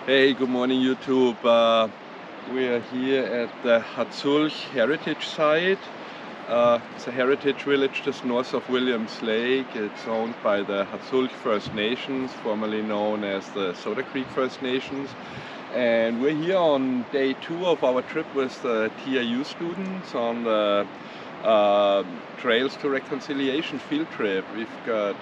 Hey, good morning YouTube. We are here at the Hudsons Heritage Site. It's a heritage village just north of Williams Lake. It's owned by the Simpcw First Nations, formerly known as the Soda Creek First Nations. And we're here on day 2 of our trip with the TIU students on the Trails to Reconciliation field trip. We've got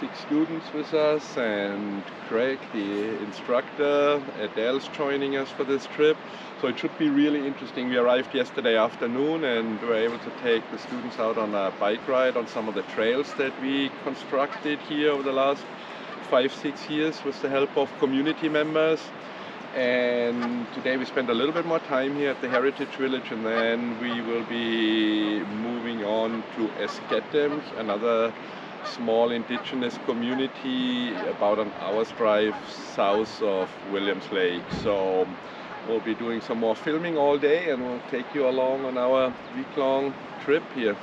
6 students with us, and Craig, the instructor. Adele's joining us for this trip, so it should be really interesting. We arrived yesterday afternoon and were able to take the students out on a bike ride on some of the trails that we constructed here over the last 5-6 years with the help of community members. And today we spent a little bit more time here at the Heritage Village, and then we will be moving on to Schoen, another small indigenous community about an hour's drive south of Williams Lake. So we'll be doing some more filming all day, and we'll take you along on our week-long trip here.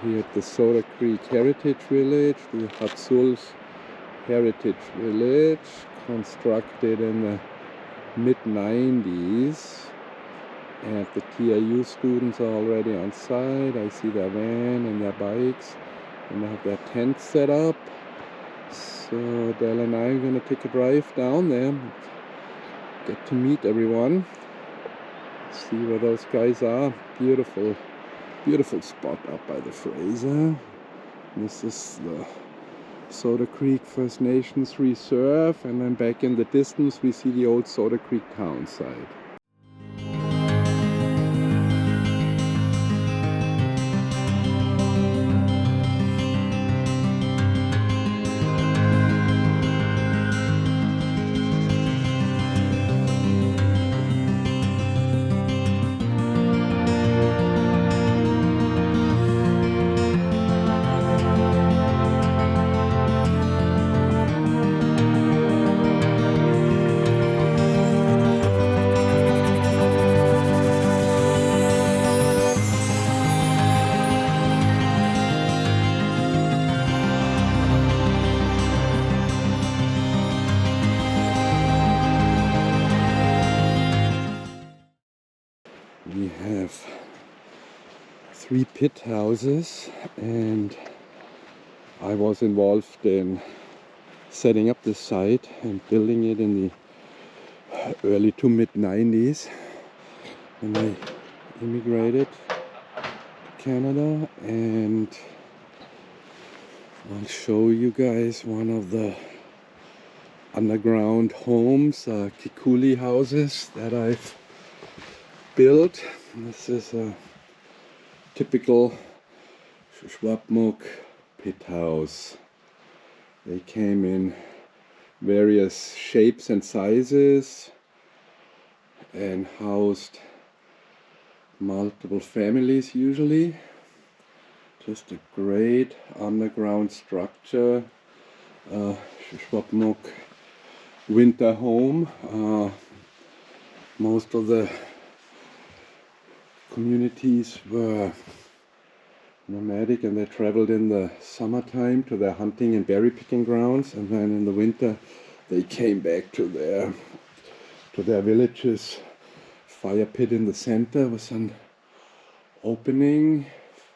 Here at the Soda Creek Heritage Village, the Hudsons Heritage Village, constructed in the mid-90s. And the TIU students are already on site. I see their van and their bikes, and they have their tent set up. So Adele and I are going to take a drive down there, get to meet everyone, see where those guys are. Beautiful spot up by the Fraser. This is the Soda Creek First Nations Reserve, and then back in the distance we see the old Soda Creek town site. We have 3 pit houses, and I was involved in setting up this site and building it in the early to mid-90s when I immigrated to Canada. And I'll show you guys one of the underground homes, kikuli houses that I've built. This is a typical Simpcw pit house. They came in various shapes and sizes and housed multiple families usually. Just a great underground structure. Simpcw winter home. Most of the communities were nomadic, and they traveled in the summertime to their hunting and berry picking grounds, and then in the winter they came back to their villages. Fire pit in the center with an opening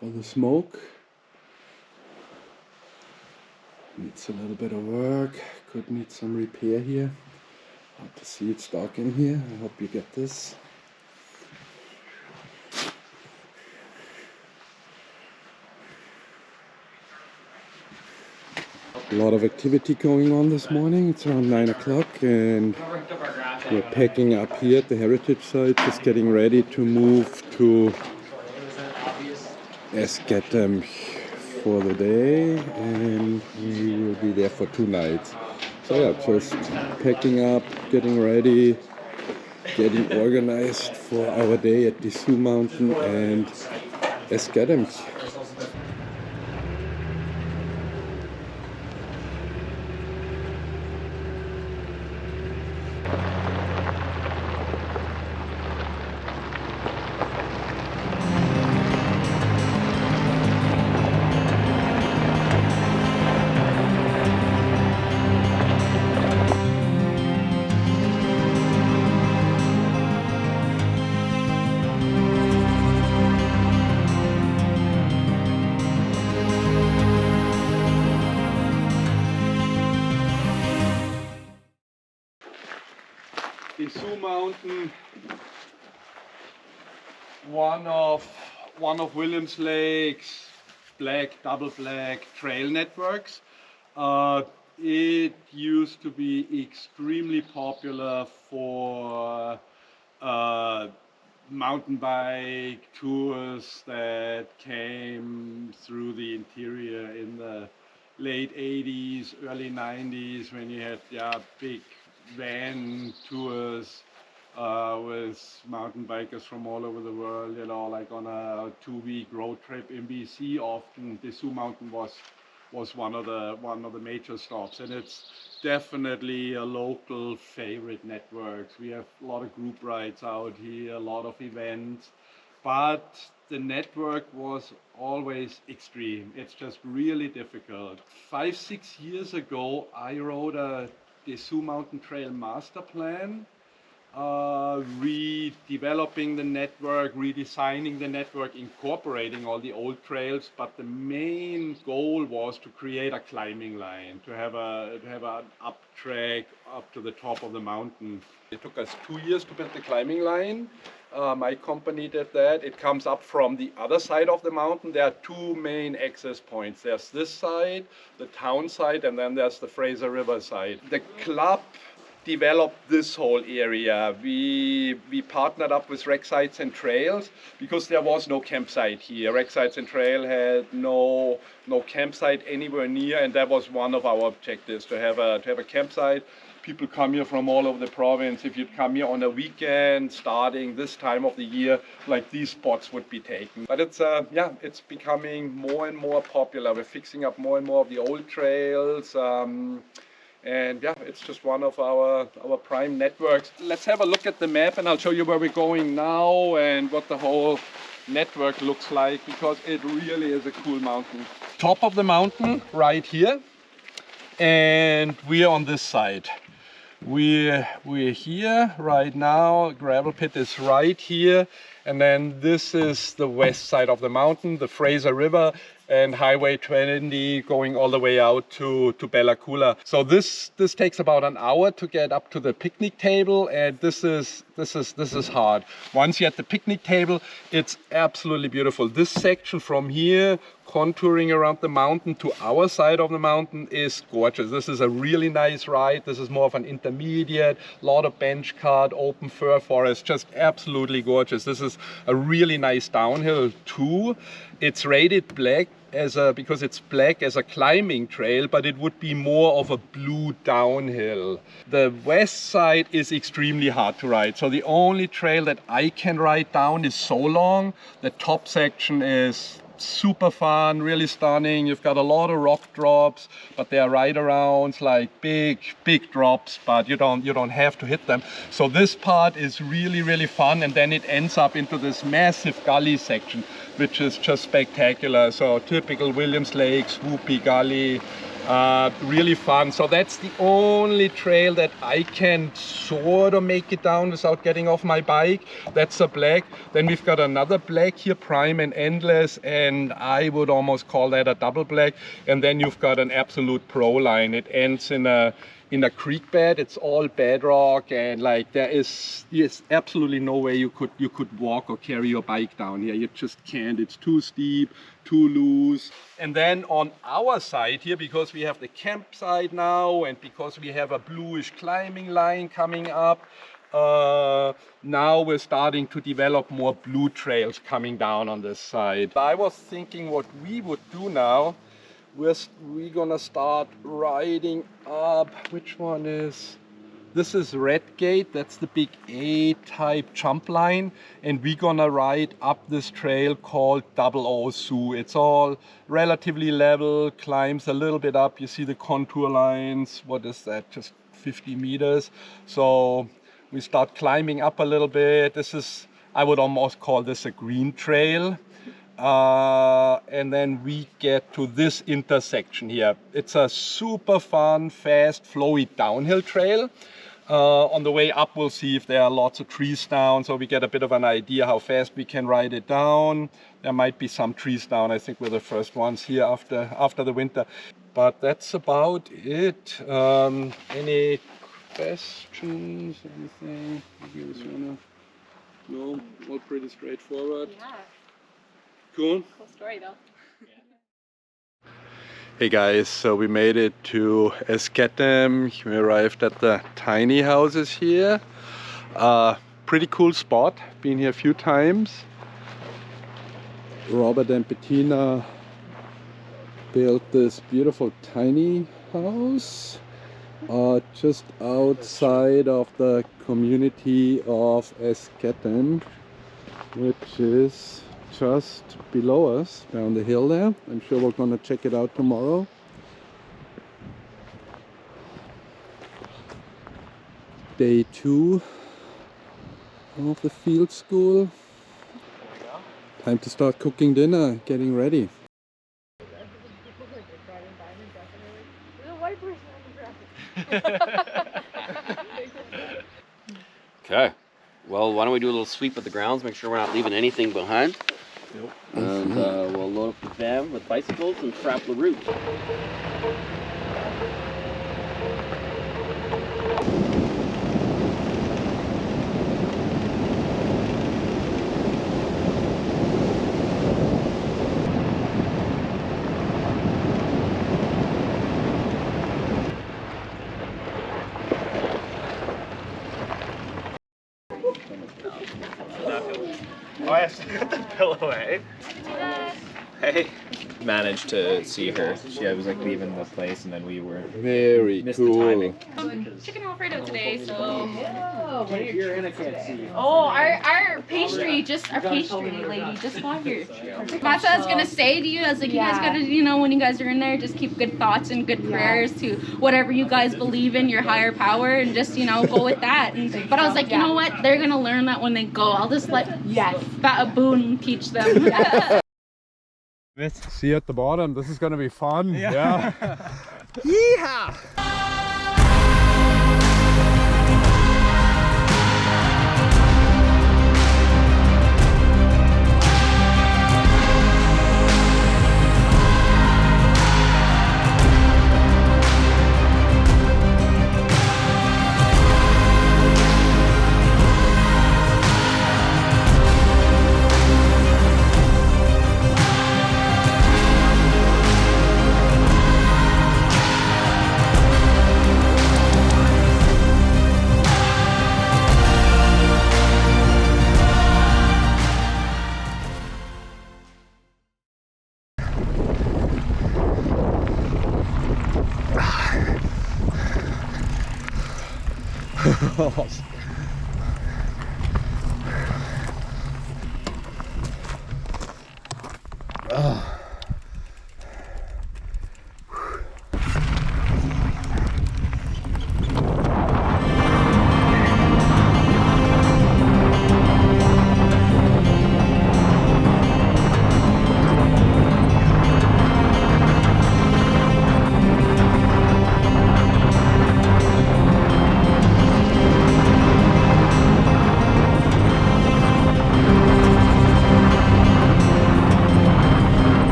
for the smoke. Needs a little bit of work, could need some repair here. Hard to see, it's dark in here. I hope you get this. A lot of activity going on this morning. It's around 9 o'clock, and we're packing up here at the heritage site, just getting ready to move to Schoen for the day, and we will be there for 2 nights. So yeah, just packing up, getting ready, getting organized for our day at the Sioux Mountain and Academy. The Sioux Mountain, one of Williams Lake's double black trail networks. It used to be extremely popular for mountain bike tours that came through the interior in the late 80s, early 90s, when you had big van tours with mountain bikers from all over the world, like on a 2-week road trip in BC. Often the Sioux Mountain was one of the major stops, and it's definitely a local favorite network. We have a lot of group rides out here, a lot of events, but the network was always extreme. It's just really difficult. 5-6 years ago, I wrote the Sioux Mountain Trail master plan, redeveloping the network, redesigning the network, incorporating all the old trails, but the main goal was to create a climbing line, to have an up track up to the top of the mountain. It took us 2 years to build the climbing line. My company did that. It comes up from the other side of the mountain. There are 2 main access points. There's this side, the town side, and then there's the Fraser River side. The club developed this whole area. We partnered up with Rec Sites and Trails because there was no campsite here. Rec Sites and Trail had no campsite anywhere near, and that was one of our objectives, to have a campsite. People come here from all over the province. If you'd come here on a weekend, starting this time of the year, like these spots would be taken. But it's becoming more and more popular. We're fixing up more and more of the old trails. And it's just one of our prime networks. Let's have a look at the map, and I'll show you where we're going now and what the whole network looks like, because it really is a cool mountain. Top of the mountain right here, and we're on this side. We're here right now. Gravel pit is right here, and then this is the west side of the mountain, the Fraser River and Highway 20 going all the way out to Bella Coola. So this takes about an hour to get up to the picnic table, and this is hard. Once you're at the picnic table, it's absolutely beautiful. This section from here, contouring around the mountain to our side of the mountain, is gorgeous. This is a really nice ride. This is more of an intermediate, a lot of bench cut, open fir forest, just absolutely gorgeous. This is a really nice downhill too. It's rated black because it's black as a climbing trail, but it would be more of a blue downhill. The west side is extremely hard to ride. So the only trail that I can ride down is so long. The top section is super fun, really stunning. You've got a lot of rock drops, but they are ride arounds, like big drops, but you don't have to hit them. So this part is really fun, and then it ends up into this massive gully section, which is just spectacular. So typical Williams Lake, swoopy gully. Really fun. So that's the only trail that I can sort of make it down without getting off my bike. That's a black. Then we've got another black here, prime and endless, and I would almost call that a double black. And then you've got an absolute pro line. It ends in a creek bed. It's all bedrock, and like there's absolutely no way you could walk or carry your bike down here. You just can't. It's too steep, too loose. And then on our side here, because we have the campsite now, and because we have a bluish climbing line coming up, now we're starting to develop more blue trails coming down on this side. I was thinking what we would do now, we're gonna start riding up. Which one is? This is Red Gate. That's the big A-type jump line, and we're gonna ride up this trail called Double O Sioux. It's all relatively level, climbs a little bit up. You see the contour lines. What is that? Just 50 meters. So we start climbing up a little bit. This is, I would almost call this a green trail. And then we get to this intersection here. It's a super fun, fast, flowy downhill trail. On the way up, we'll see if there are lots of trees down, so we get a bit of an idea how fast we can ride it down. There might be some trees down. I think we're the first ones here after the winter. But that's about it. Any questions? Anything? No, all pretty straightforward. Yeah. Cool. Cool story though. Hey guys, so we made it to Schoen. We arrived at the tiny houses here. Pretty cool spot, been here a few times. Robert and Bettina built this beautiful tiny house just outside of the community of Schoen, which is just below us down the hill there. I'm sure we're gonna check it out tomorrow. Day 2 of the field school. Time to start cooking dinner, getting ready. Okay, well, why don't we do a little sweep of the grounds, make sure we're not leaving anything behind. Yep. And we'll load up the van with bicycles and trap the route. Oh, I still got the pillow, eh? Hey. Managed to see her. She was like leaving the place, and then we were Very missed cool. the timing. Chicken Alfredo today, so. You're in, I can't see. Oh, our pastry lady just got here. That's what I was gonna say to you. I was like, you guys gotta, you know, when you guys are in there, just keep good thoughts and good prayers to whatever you guys believe in, your higher power, and just, you know, go with that. But I was like, you know what? They're gonna learn that when they go. I'll just let Bata Boone teach them. See you at the bottom. This is gonna be fun. Yeah. Yeehaw!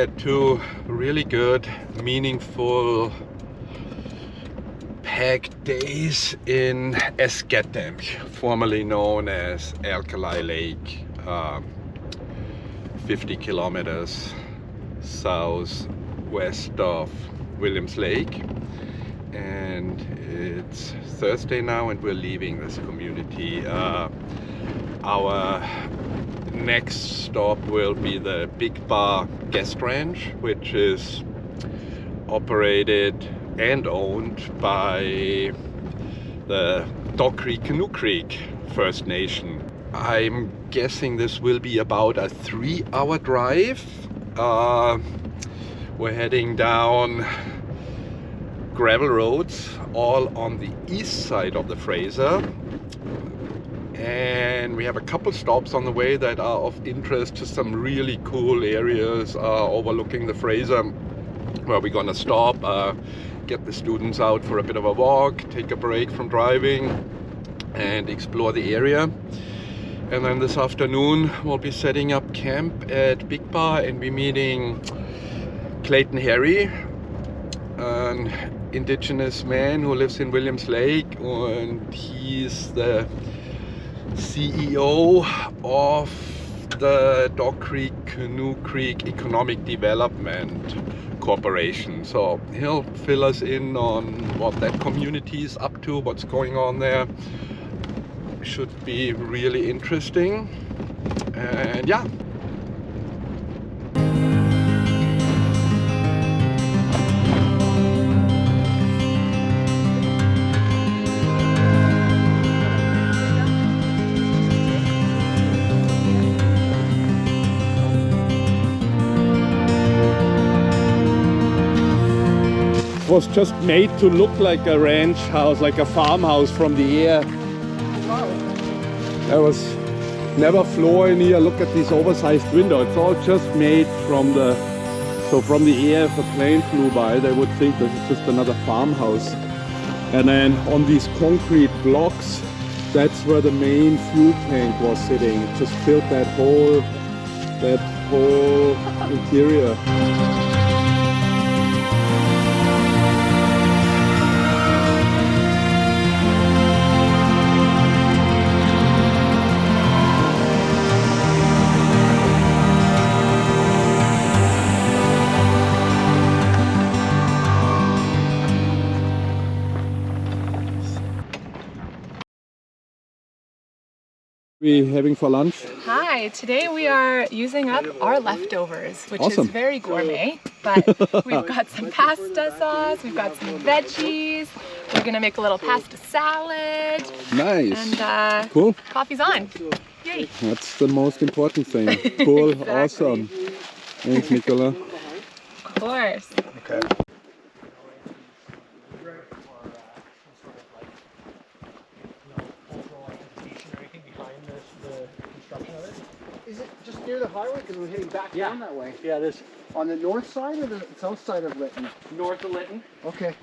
had 2 really good, meaningful, packed days in Esketem, formerly known as Alkali Lake, 50 kilometers southwest of Williams Lake. And it's Thursday now and we're leaving this community. Our next stop will be the Big Bar Guest Ranch, which is operated and owned by the Dog Creek Canoe Creek First Nation. I'm guessing this will be about a 3-hour drive. We're heading down gravel roads all on the east side of the Fraser, and we have a couple stops on the way that are of interest to some really cool areas overlooking the Fraser, where we're gonna stop, get the students out for a bit of a walk, take a break from driving and explore the area. And then this afternoon we'll be setting up camp at Big Bar and be meeting Clayton Harry, an Indigenous man who lives in Williams Lake, and he's the CEO of the Dog Creek Canoe Creek Economic Development Corporation. So he'll fill us in on what that community is up to, what's going on there. Should be really interesting. And yeah. Was just made to look like a ranch house, like a farmhouse from the air. There was never floor in here. Look at this oversized window. It's all just made from the, so from the air, if a plane flew by, they would think this is just another farmhouse. And then on these concrete blocks, that's where the main fuel tank was sitting. It just filled that whole interior. We having for lunch? Hi, today we are using up our leftovers, which Awesome. is very gourmet, but we've got some pasta sauce, we've got some veggies, we're gonna make a little pasta salad. Nice. And cool. coffee's on. Yay. That's the most important thing. Cool, Exactly. Awesome. Thanks, Nicola. Of course. Okay. Is it just near the highway? Because we're heading back down that way. Yeah, it is. On the north side or the south side of Lytton? North of Lytton. Okay.